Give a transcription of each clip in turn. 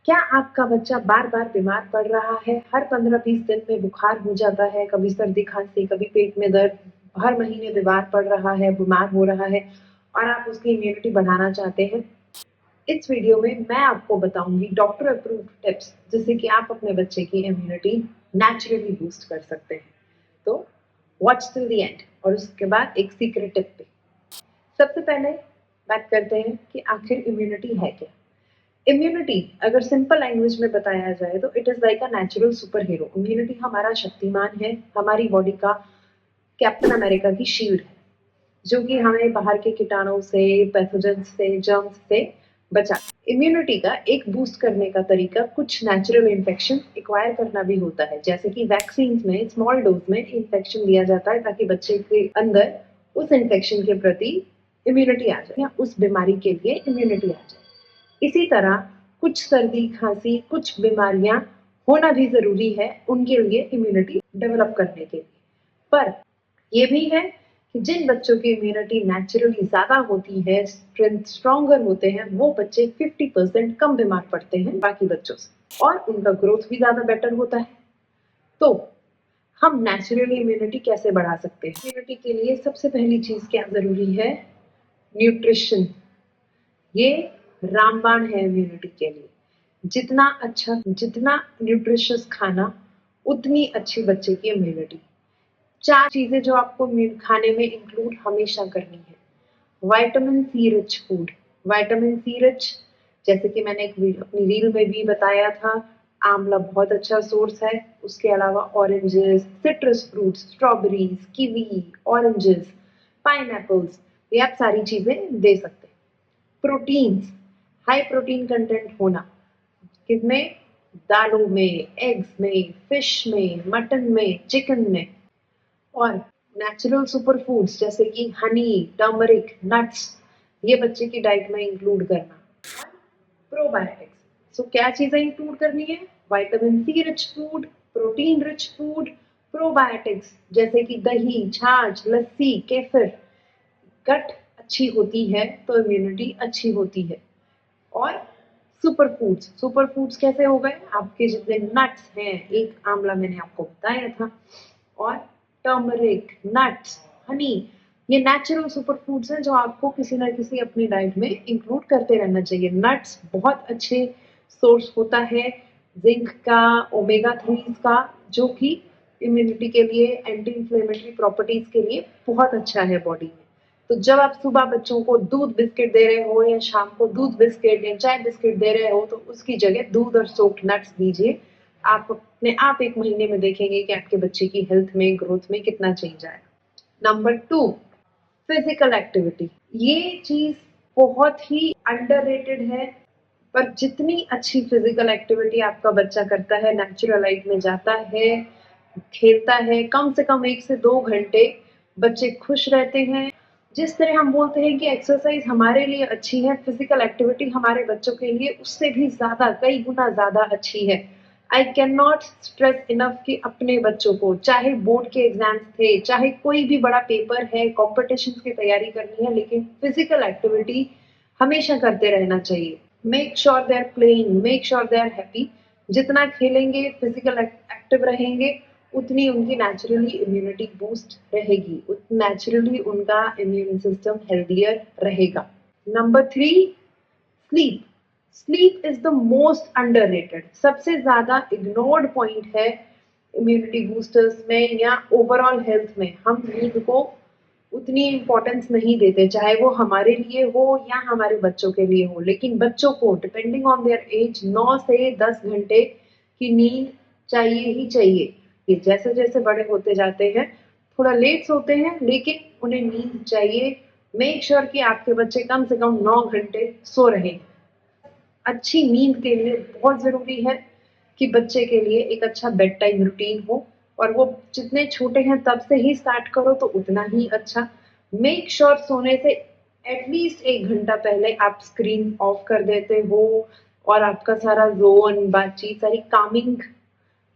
क्या आपका बच्चा बार बार बीमार पड़ रहा है? हर 15-20 दिन में बुखार हो जाता है, कभी सर्दी खांसी, कभी पेट में दर्द, हर महीने बीमार पड़ रहा है, बीमार हो रहा है और आप उसकी इम्यूनिटी बढ़ाना चाहते हैं? इस वीडियो में मैं आपको बताऊंगी डॉक्टर अप्रूव्ड टिप्स जिससे कि आप अपने बच्चे की इम्यूनिटी नेचुरली बूस्ट कर सकते हैं। तो वॉच टिल द एंड और उसके बाद एक सीक्रेट टिप पे। सबसे पहले बात करते हैं कि आखिर इम्यूनिटी है क्या। इम्यूनिटी अगर सिंपल लैंग्वेज में बताया जाए तो it is like a natural super hero. Immunity हमारा शक्तिमान है, हमारी बॉडी का कैप्टन अमेरिका की शील्ड है, जो कि हमें बाहर के कीटाणु से, पैथोजन से, जर्म्स से बचा। इम्यूनिटी का एक बूस्ट करने का तरीका कुछ नेचुरल इन्फेक्शन एक्वायर करना भी होता है, जैसे कि वैक्सीन में स्मॉल डोज में इन्फेक्शन दिया जाता है ताकि बच्चे के अंदर उस इन्फेक्शन के प्रति इम्यूनिटी आ जाए या उस बीमारी के लिए इम्यूनिटी आ जाए। इसी तरह कुछ सर्दी खांसी, कुछ बीमारियां होना भी जरूरी है उनके लिए इम्यूनिटी डेवलप करने के लिए। पर यह भी है कि जिन बच्चों की इम्यूनिटी नेचुरली ज्यादा होती है, स्ट्रेंथ स्ट्रॉन्गर होते हैं, वो बच्चे 50% कम बीमार पड़ते हैं बाकी बच्चों से और उनका ग्रोथ भी ज्यादा बेटर होता है। तो हम नेचुरली इम्यूनिटी कैसे बढ़ा सकते हैं? इम्यूनिटी के लिए सबसे पहली चीज क्या जरूरी है? न्यूट्रिशन। ये रामबाण है इम्यूनिटी के लिए। जितना अच्छा, जितना न्यूट्रिशियस खाना, उतनी अच्छी बच्चे की इम्यूनिटी। 4 चीजें जो आपको खाने में इंक्लूड हमेशा करनी है। Vitamin C rich food. Vitamin C rich, जैसे कि मैंने अपनी रील में भी बताया था, आंवला बहुत अच्छा सोर्स है। उसके अलावा oranges, citrus fruits, strawberries, kiwi, oranges, pineapples, ये आप सारी चीजें दे सकते हैं। प्रोटीन्स, हाई प्रोटीन कंटेंट होना किसमें? दालों में, एग्स में, फिश में, मटन में, चिकन में। और नेचुरल सुपर फूड्स जैसे कि हनी, टर्मरिक, नट्स, ये बच्चे की डाइट में इंक्लूड करना। प्रोबायोटिक्स, सो क्या चीजें इंक्लूड करनी है? Vitamin C rich food, protein rich food, probiotics जैसे कि दही, छाछ, लस्सी, केफिर। गट अच्छी होती है तो इम्यूनिटी अच्छी होती है। और सुपर फूड्स कैसे हो गए? आपके जितने नट्स हैं, एक आंवला मैंने आपको बताया था, और टर्मरिक, नट्स, हनी, ये नेचुरल सुपर फूड्स हैं जो आपको किसी ना किसी अपनी डाइट में इंक्लूड करते रहना चाहिए। नट्स बहुत अच्छे सोर्स होता है जिंक का, ओमेगा 3 का, जो कि इम्यूनिटी के लिए, एंटी इंफ्लेमेटरी प्रॉपर्टीज के लिए बहुत अच्छा है बॉडी में। तो जब आप सुबह बच्चों को दूध बिस्किट दे रहे हो या शाम को दूध बिस्किट या चाय बिस्किट दे रहे हो, तो उसकी जगह दूध और सोक्ड नट्स दीजिए। आप अपने आप 1 महीने में देखेंगे कि आपके बच्चे की हेल्थ में, ग्रोथ में कितना चेंज आया। Number 2, physical activity. ये चीज बहुत ही अंडररेटेड है, पर जितनी अच्छी फिजिकल एक्टिविटी आपका बच्चा करता है, नेचुरल लाइट में जाता है, खेलता है, कम से कम 1 से 2 घंटे, बच्चे खुश रहते हैं। जिस तरह हम बोलते हैं कि एक्सरसाइज हमारे लिए अच्छी है, फिजिकल एक्टिविटी हमारे बच्चों के लिए उससे भी ज्यादा, कई गुना ज्यादा अच्छी है। I can not stress enough कि अपने बच्चों को, चाहे बोर्ड के एग्जाम्स थे, चाहे कोई भी बड़ा पेपर है, कॉम्पिटिशन की तैयारी करनी है, लेकिन फिजिकल एक्टिविटी हमेशा करते रहना चाहिए। Make sure they are playing, make sure they are happy. जितना खेलेंगे, फिजिकल एक्टिव रहेंगे, उतनी उनकी नेचुरली इम्यूनिटी बूस्ट रहेगी, नेचुरली उनका इम्यून सिस्टम हेल्दियर रहेगा। Number 3, sleep. Sleep is the most underrated, सबसे ज्यादा इग्नोर्ड पॉइंट है इम्यूनिटी बूस्टर्स में या ओवरऑल हेल्थ में। हम नींद को उतनी इंपॉर्टेंस नहीं देते, चाहे वो हमारे लिए हो या हमारे बच्चों के लिए हो। लेकिन बच्चों को डिपेंडिंग ऑन देयर एज 9 से 10 घंटे की नींद चाहिए ही चाहिए। ये जैसे जैसे बड़े होते जाते हैं, थोड़ा लेट सोते हैं, लेकिन उन्हें नींद चाहिए। मेक श्योर कि आपके बच्चे कम से कम 9 घंटे सो रहे हैं। अच्छी नींद के लिए बहुत जरूरी है कि बच्चे के लिए एक अच्छा बेड टाइम रूटीन हो, और वो जितने छोटे हैं तब से ही स्टार्ट करो तो उतना ही अच्छा। मेक श्योर सोने से एटलीस्ट 1 घंटा पहले आप स्क्रीन ऑफ कर देते हो और आपका सारा जोन, बातचीत, सारी कामिंग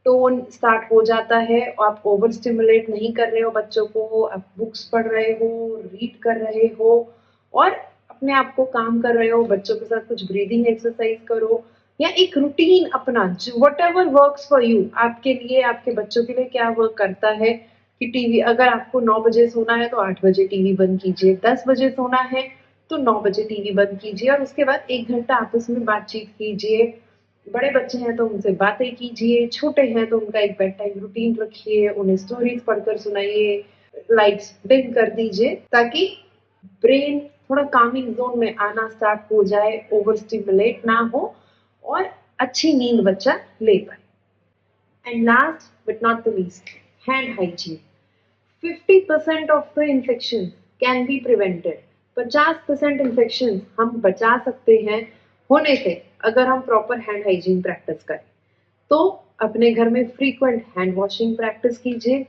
टोन स्टार्ट हो जाता है। और आप ओवर स्टिमुलेट नहीं कर रहे हो बच्चों को, आप बुक्स पढ़ रहे हो, रीड कर रहे हो और अपने आप को काम कर रहे हो। बच्चों के साथ कुछ ब्रीदिंग एक्सरसाइज करो, या एक रूटीन अपना, व्हाटएवर वर्क्स फॉर यू, आपके लिए, आपके बच्चों के लिए क्या वर्क करता है कि टीवी, अगर आपको 9 बजे सोना है तो 8 बजे टीवी बंद कीजिए, 10 बजे सोना है तो 9 बजे टीवी बंद कीजिए और उसके बाद 1 घंटा आपस में बातचीत कीजिए। बड़े बच्चे हैं तो उनसे बातें कीजिए, छोटे हैं तो उनका एक बेड टाइम रूटीन रखिए, उन्हें स्टोरीज पढ़कर सुनाइए, लाइट्स डिम कर दीजिए ताकि ब्रेन थोड़ा कामिंग जोन में आना स्टार्ट हो जाए, ओवर स्टिमुलेट ना हो और अच्छी नींद बच्चा ले पाए। And last but not the least, hand hygiene. 50% of the infections can be prevented. 50% infection हम बचा सकते हैं होने से अगर हम प्रॉपर हैंड हाइजीन प्रैक्टिस करें। तो अपने घर में फ्रीक्वेंट हैंड वॉशिंग प्रैक्टिस कीजिए।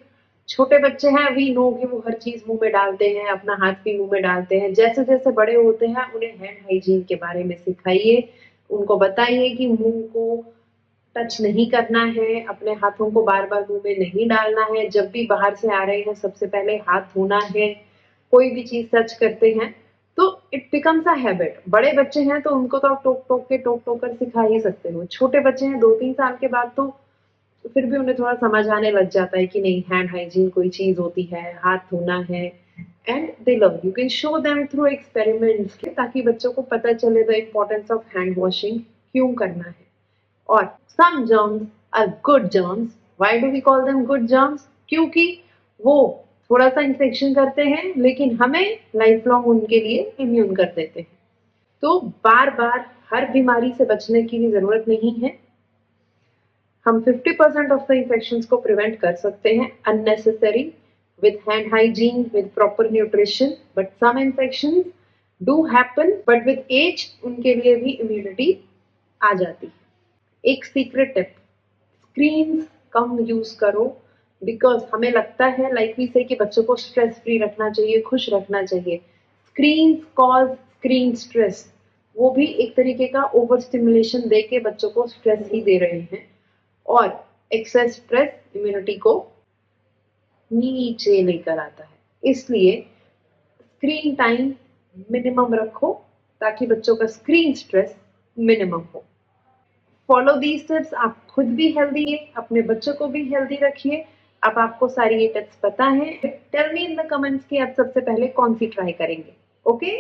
छोटे बच्चे हैं, वी नो कि वो हर चीज मुंह में डालते हैं, अपना हाथ भी मुंह में डालते हैं। जैसे जैसे बड़े होते हैं उन्हें हैंड हाइजीन के बारे में सिखाइए, उनको बताइए कि मुंह को टच नहीं करना है, अपने हाथों को बार बार मुंह में नहीं डालना है, जब भी बाहर से आ रहे हैं सबसे पहले हाथ धोना है, कोई भी चीज टच करते हैं तो इट बिकम्स अ हैबिट। बड़े बच्चे हैं तो उनको तो आप टोक टोक कर सिखा ही सकते हो, छोटे बच्चे हैं 2-3 साल के बाद तो फिर भी उन्हें थोड़ा समझ आने लग जाता है कि नहीं, हैंड हाइजीन कोई चीज होती है, हाथ धोना है। And they love, you can show them through experiments ताकि बच्चों को पता चले the importance of hand washing क्यों करना है। और some germs are good germs. Why do we call them good germs? क्योंकि वो थोड़ा सा इन्फेक्शन करते हैं लेकिन हमें लाइफ लॉन्ग उनके लिए इम्यून कर देते हैं। तो बार बार हर बीमारी से बचने की भी जरूरत नहीं है। हम 50% ऑफ द इन्फेक्शन को प्रिवेंट कर सकते हैं unnecessary with hand hygiene, with proper nutrition. But some infection do happen, but with age उनके लिए भी इम्यूनिटी आ जाती है। एक सीक्रेट टिप, स्क्रीन कम यूज करो, बिकॉज हमें लगता है लाइक वी से कि बच्चों को स्ट्रेस फ्री रखना चाहिए, खुश रखना चाहिए। स्क्रीन कॉज स्क्रीन स्ट्रेस, वो भी एक तरीके का ओवर स्टिमुलेशन दे के बच्चों को स्ट्रेस ही दे रहे हैं और एक्सेस स्ट्रेस इम्यूनिटी को नीचे लेकर आता है। इसलिए स्क्रीन टाइम मिनिमम रखो ताकि बच्चों का स्क्रीन स्ट्रेस मिनिमम हो। फॉलो दीज टिप्स, आप खुद भी हेल्दी है, अपने बच्चों को भी हेल्दी रखिए। अब आपको सारी ये टिप्स पता है, tell me in the comments कि आप सबसे पहले कौन सी ट्राई करेंगे। ओके